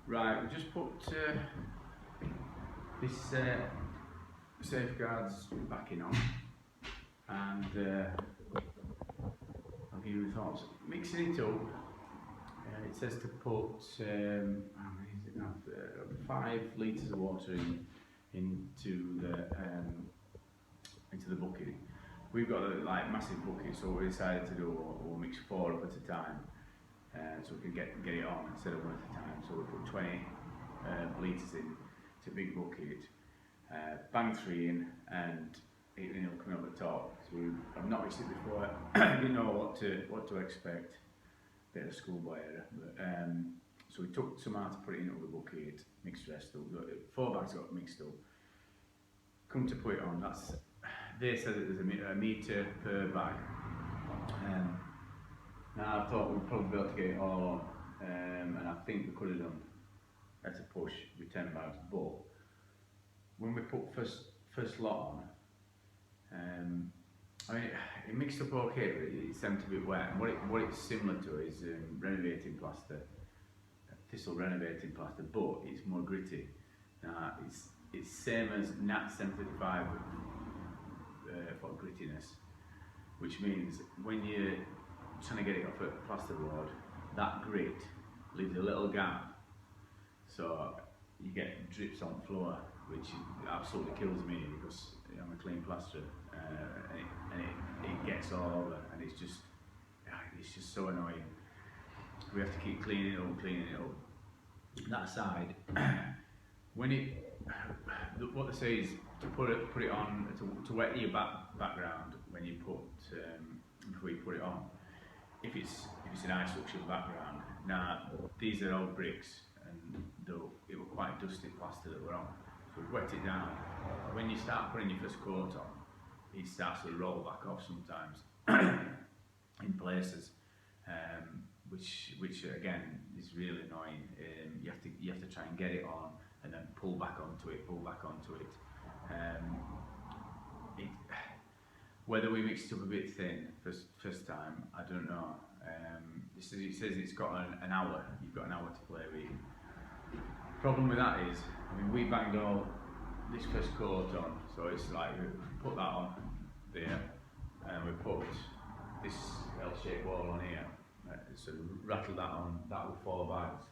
Right, we just put this safeguards backing on, and I'll give you the thoughts. Mixing it up, it says to put how many is it now? 5 litres of water into the bucket. We've got a massive bucket, so we decided to do we'll mix 4 up at a time. So we can get it on instead of 1 at a time. So we put 20 litres in to a big bucket, bang 3 in, and it'll come up the top. So I've not mixed it before. I didn't know what to expect. Bit of schoolboy error. But, so we took some out to put it into the bucket, mixed the rest up. 4 bags got mixed up. Come to put it on. They said that there's a metre per bag. Now I thought we'd probably be able to get it all on, and I think we could have done at a push with 10 bags, but when we put first lot on, I mean it mixed up okay, but it seemed to be wet. And what it's similar to is renovating plaster, thistle renovating plaster, but it's more gritty. Now it's same as Nat 735 for grittiness, which means when you're trying to get it off a plasterboard, that grit leaves a little gap, so you get drips on the floor, which absolutely kills me because I'm a clean plasterer, and it gets all over, and it's just so annoying. We have to keep cleaning it up. That side, when what they say is to put it on to wet your background when you before you put it on. If it's an ice suction background. Now these are old bricks, and it was quite dusty plaster that we're on, so we wet it down. When you start putting your first coat on, it starts to roll back off sometimes in places, which again is really annoying. You have to try and get it on and then pull back onto it. Whether we mixed it up a bit thin first time, I don't know. It says it's got an hour. You've got an hour to play with. Problem with that is, I mean, we banged all this first coat on, so it's like we put that on there, and we put this L-shaped wall on here. So rattled that on. That with 4 bags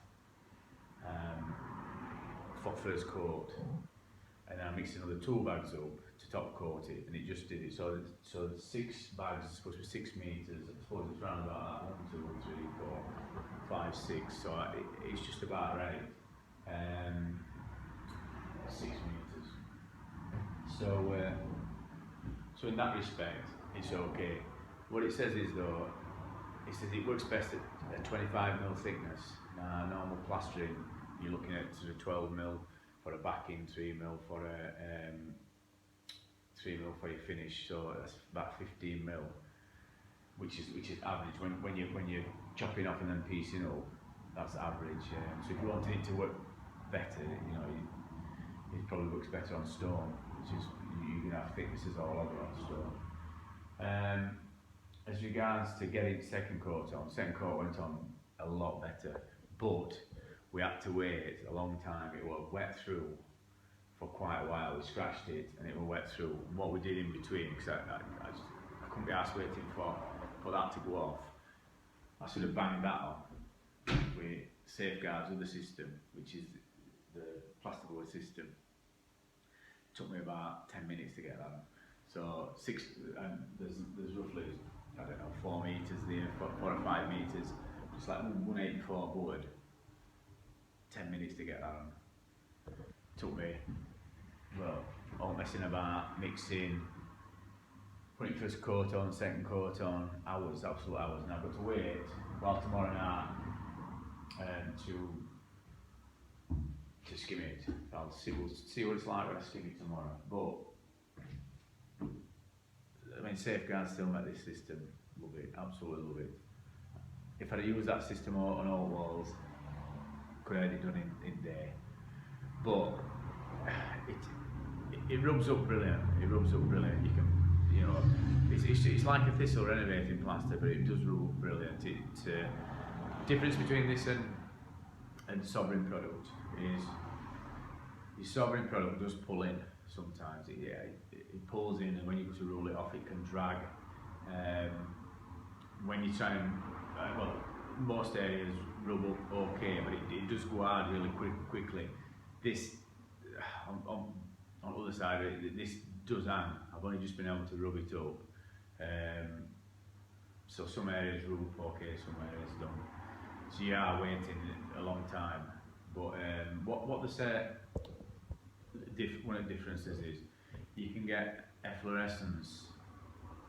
for first coat, and then I mixed another 2 bags up to top coat it, and it just did it. So 6 bags is supposed to be 6 metres. I suppose it's around about that. 1, 2, 3, 4, 5, 6. So it's just about right. 6 metres. So in that respect, it's okay. What it says is though, it says it works best at 25mm thickness. Now normal plastering, you're looking at sort of 12mm for a backing, 3mm for a 3mm for your finish. So that's about 15mm, which is average. When you're chopping off and then piecing up, that's average. So if you wanted it to work better, it probably works better on stone, which is you can have thicknesses all over on stone. As regards to getting second coat went on a lot better, but we had to wait a long time. It was wet through for quite a while. We scratched it and it was wet through. And what we did in between, because I couldn't be asked waiting for that to go off, I should have banged that on with Safeguards other system, which is the plasterboard system. It took me about 10 minutes to get that on. So there's roughly, I don't know, 4 metres there, 4 or 5 metres, just like 184 board. 10 minutes to get that on. Took me, well, all messing about, mixing, putting first coat on, second coat on, hours, absolute hours, and I've got to wait while tomorrow night to skim it. We'll see what it's like when I skim it tomorrow. But I mean, Safeguards still make this system. Love it, absolutely love it. If I'd used that system on all walls, could have had it done in day. But it rubs up brilliant. It rubs up brilliant. You can, it's like a thistle renovating plaster, but it does rub up brilliant. Difference between this and and sovereign product is, your sovereign product does pull in sometimes. It pulls in, and when you go to roll it off, it can drag. When you try and, well, most areas rub up okay, but it does go hard really quickly. This, on the other side of it, this does hang. I've only just been able to rub it up. So some areas rub up okay, some areas don't. So you are waiting a long time. But what they say, one of the differences is, you can get efflorescence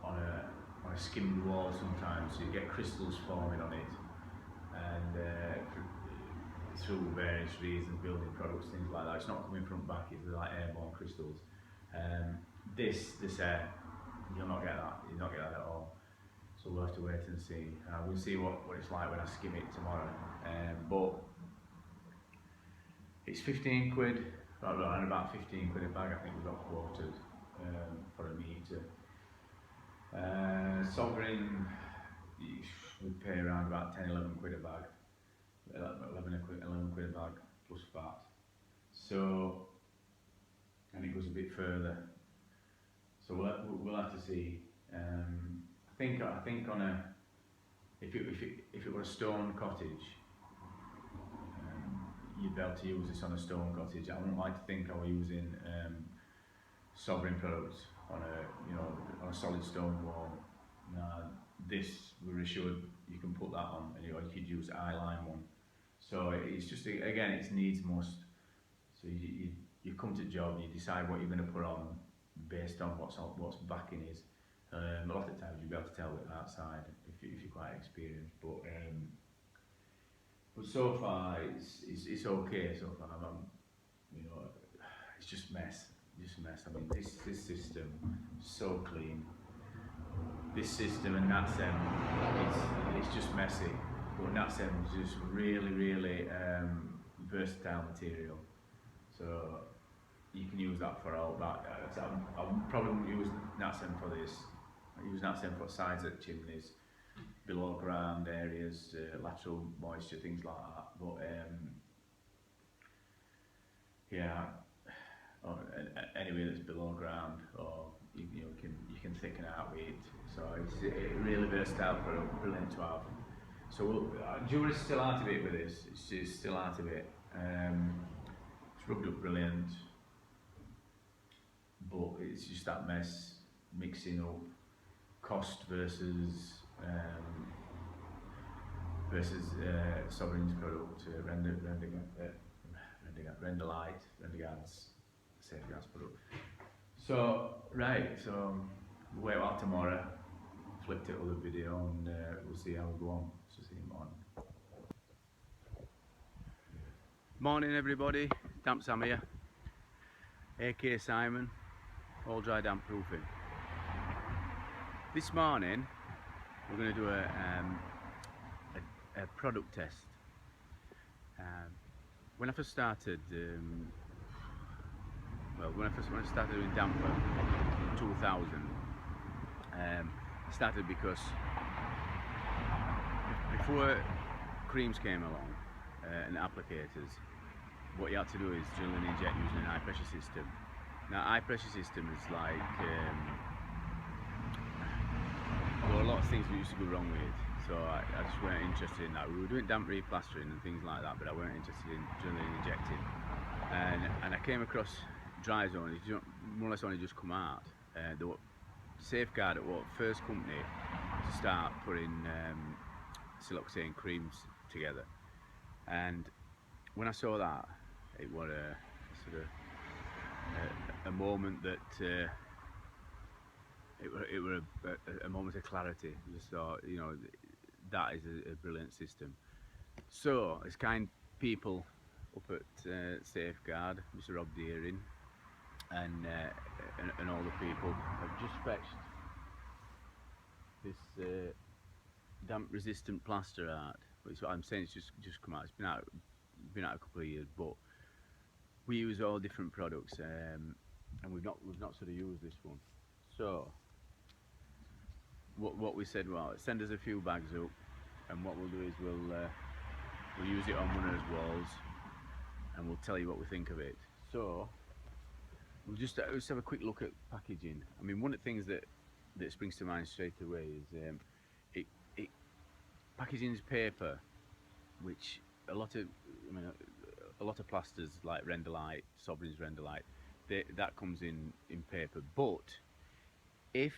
on a skimmed wall sometimes, so you get crystals forming on it, and through various reasons, building products, things like that. It's not coming from back, it's like airborne crystals. This air, you'll not get that, you'll not get that at all. So we'll have to wait and see. We'll see what it's like when I skim it tomorrow. But it's 15 quid, around about 15 quid a bag, I think we got quoted for a metre. Sovereign, we pay around about 10-11 quid a bag, 11 quid a bag plus VAT. So, and it goes a bit further. So we'll have to see. I think on a, if it were a stone cottage, you'd be able to use this on a stone cottage. I wouldn't like to think I were using sovereign products on a solid stone wall. This, we're assured you can put that on, and you could use eyeline one. So it's just, again, it's needs must. So you come to the job, you decide what you're going to put on based on what's backing is. A lot of times you'll be able to tell it outside if you're quite experienced. But so far it's okay. So far, it's just mess. I mean, this system is so clean. This system and NatSem, it's just messy. But NatSem is just really versatile material. So you can use that for all that. I probably wouldn't use NatSem for this. I use NatSem for sides of chimneys, below ground areas, lateral moisture, things like that. But yeah, or anywhere that's below ground, or you can thicken out with it. So it's really versatile product, brilliant to have. So jury's still out of it with this. It's still out of it. It's rubbed up brilliant, but it's just that mess, mixing up cost versus Sovereign's product, Renderlight, Safeguard's product. So so we'll wait out tomorrow, flip to other video, and we'll see how we go on. So see you morning. Morning everybody, Damp Sam here, aka Simon, all dry damp proofing. This morning we're going to do a product test. When I first started, when I started doing damper in 2000, I started because before creams came along and applicators, what you had to do is drill and inject using an high pressure system. Now, high pressure system is like, there were a lot of things that used to go wrong with it, so I just weren't interested in that. We were doing damp replastering and things like that, but I weren't interested in drilling and injecting. And I came across Dryzone. It's more or less only just come out. The Safeguard at what first company to start putting siloxane creams together. And when I saw that, it was a sort of a moment that it was a moment of clarity. I just thought, that is a brilliant system. So it's kind people up at Safeguard, Mr. Rob Deering, and all the people have just fetched this damp resistant plaster art. It's what I'm saying, it's just come out. It's been out a couple of years, but we use all different products, and we've not sort of used this one. So what we said, well, send us a few bags up, and what we'll do is we'll We'll use it on one of those walls, and we'll tell you what we think of it. So we'll just have a quick look at packaging. I mean, one of the things that springs to mind straight away is it packaging is paper, which a lot of plasters like Renderlite, Sovereign's Renderlite, that comes in paper. But if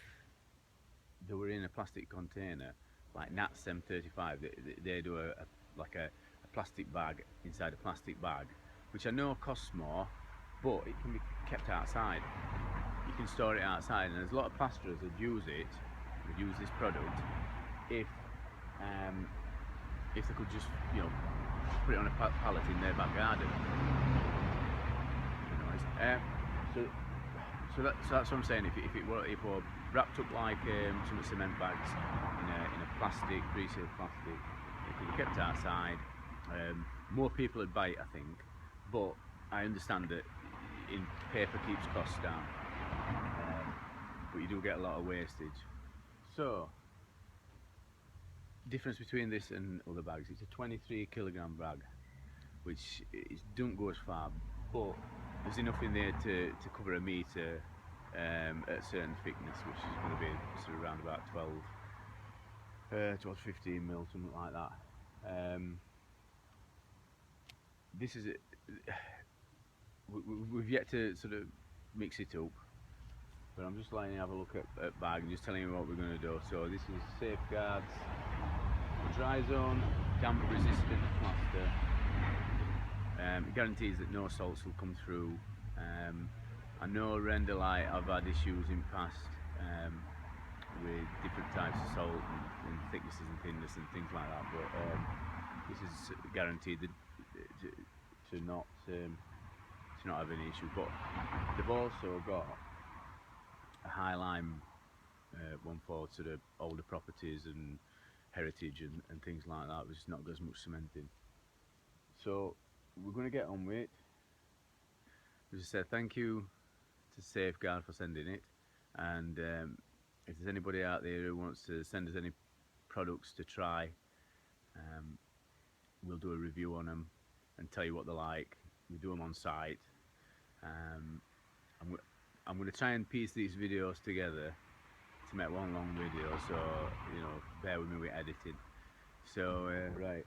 they were in a plastic container, like Nat's M35, they do a plastic bag inside a plastic bag, which I know costs more, but it can be kept outside. You can store it outside, and there's a lot of plasterers that use this product if they could just, you know, put it on a pallet in their back garden. So that's what I'm saying. If it were wrapped up like some cement bags in a plastic, pre-sealed plastic, it could be kept outside. More people would buy it, I think, but I understand that in paper keeps costs down, but you do get a lot of wastage. So, difference between this and other bags, it's a 23 kilogram bag, which don't go as far, but there's enough in there to cover a metre at a certain thickness, which is going to be sort of around about 12, 15 mil, something like that. This is it. We've yet to sort of mix it up, but I'm just letting you have a look at bag and just telling you what we're going to do. So this is Safeguards Dryzone, damp resistant plaster. It guarantees that no salts will come through. I know Renderlite, I've had issues in the past with different types of salt and thicknesses and thinness and things like that, but this is guaranteed to not have any issue. But they've also got a high lime one for sort of older properties and heritage and things like that, which is not got as much cement in. So we're going to get on with it. As I said, thank you to Safeguard for sending it, and if there's anybody out there who wants to send us any products to try, we'll do a review on them and tell you what they're like. We do them on site. I'm going to try and piece these videos together to make one long video, so you know, bear with me with editing. So right,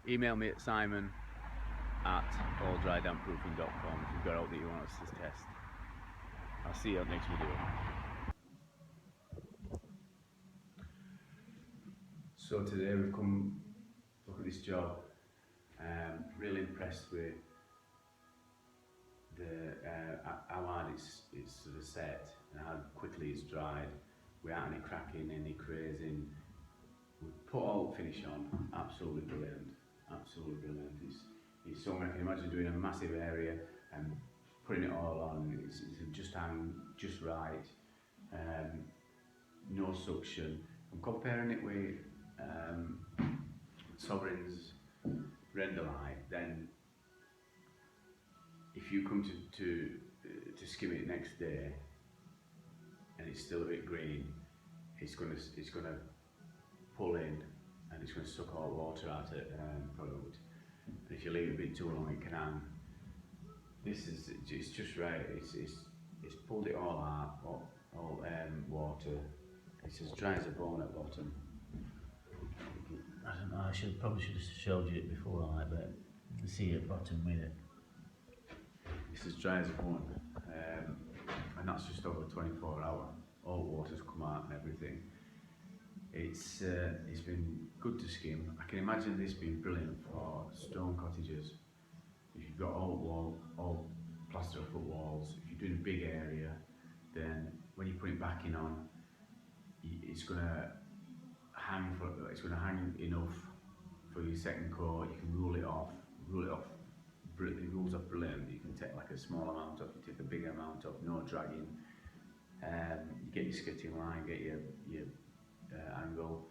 email me at simon@alldrydampproofing.com if you've got out that you want us to test. I'll see you on the next video. So today we've come to look at this job. Really impressed with how hard it's sort of set and how quickly it's dried without any cracking, any crazing. We put all finish on, absolutely brilliant, absolutely brilliant. It's something I can imagine doing a massive area and putting it all on. It's just hang just right, no suction. I'm comparing it with Sovereign's Renderlite. Then if you come to skim it next day and it's still a bit green, it's gonna pull in and it's gonna suck all water out of the product. And if you leave it a bit too long, it can hang. It's just right. It's pulled it all out, all water. It's as dry as a bone at bottom. I don't know, probably should have showed you it before, like, but you see at bottom with it. It's as dry as a bone, and that's just over 24 hours. All water's come out and everything. It's been good to skim. I can imagine this being brilliant for stone cottages. If you've got all plaster foot walls, if you're doing a big area, then when you put it back in on, it's gonna hang enough for your second coat. You can rule it off. It rules off brilliant. You can take like a small amount off, you take a bigger amount off, no dragging. You get your skitting line, get your angle.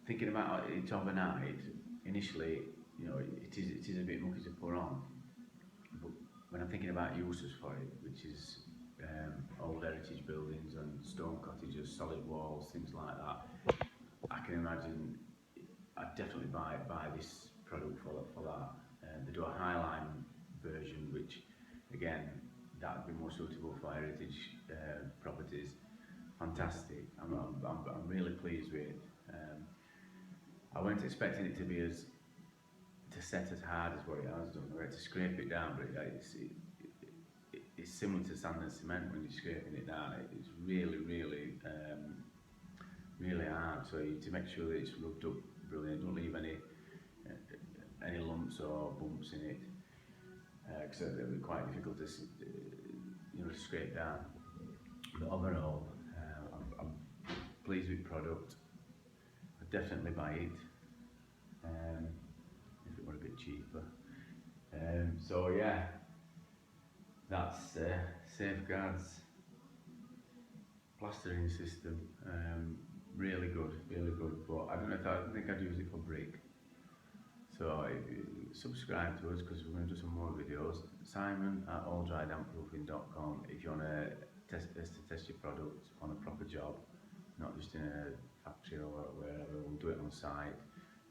Thinking about it overnight, initially, you know, it is a bit mucky to put on. But when I'm thinking about uses for it, which is old heritage buildings and stone cottages, solid walls, things like that, I can imagine definitely buy this product for that. They do a highline version, which again that would be more suitable for heritage properties. Fantastic. I'm really pleased with it. I weren't expecting it to be to set as hard as what it has done. I had to scrape it down, but it's similar to sand and cement when you're scraping it down. It's really, really, really hard. So to make sure that it's rubbed up brilliant, don't leave any lumps or bumps in it, because it'll be quite difficult to to scrape down. But overall, I'm pleased with the product. I'd definitely buy it if it were a bit cheaper. So yeah, that's Safeguard's plastering system. Really good, really good. But I don't think I'd use it for brick. So subscribe to us because we're going to do some more videos. Simon at alldrydampproofing.com if you want to test your product on a proper job, not just in a factory or wherever. We'll do it on site.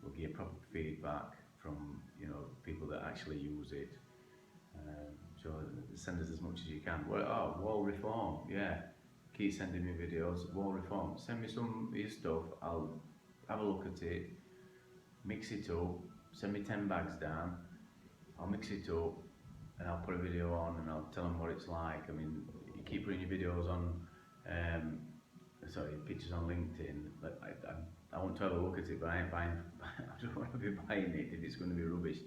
We'll give you proper feedback from people that actually use it. So send us as much as you can. Well, wall reform, yeah. Keep sending me videos. Wall reform. Send me some of your stuff. I'll have a look at it, mix it up. Send me 10 bags down. I'll mix it up and I'll put a video on and I'll tell them what it's like. I mean, you keep putting your videos on, pictures on LinkedIn. But I want to have a look at it, but I ain't buying. I don't want to be buying it if it's going to be rubbish.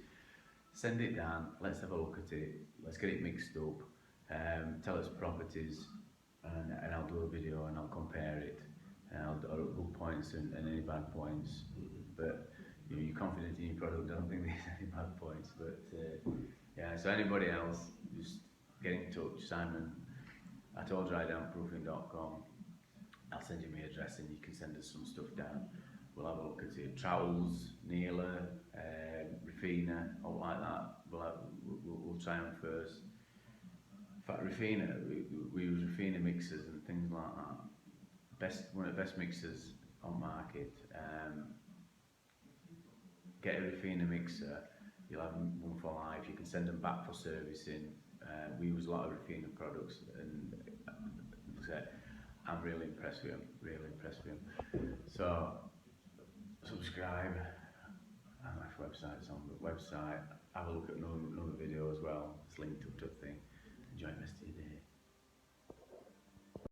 Send it down. Let's have a look at it. Let's get it mixed up. Tell us properties, and I'll do a video and I'll compare it. And I'll do good points and any bad points. But you're confident in your product. I don't think there's any bad points. But yeah. So anybody else, just get in touch. Simon at alldrydampproofing.com. I'll send you my address and you can send us some stuff down. We'll have a look at it. Trowels, Neela, Rafina, all like that. We'll try them first. In fact, Rafina, we use Rafina mixers and things like that. One of the best mixers on market. Get a Rafina mixer. You'll have one for life. You can send them back for servicing. We use a lot of Rafina products, and I'm really impressed with them. Really impressed with them. So subscribe. My website's on the website. Have a look at another video as well. It's linked up to the thing. Enjoy the rest of your day.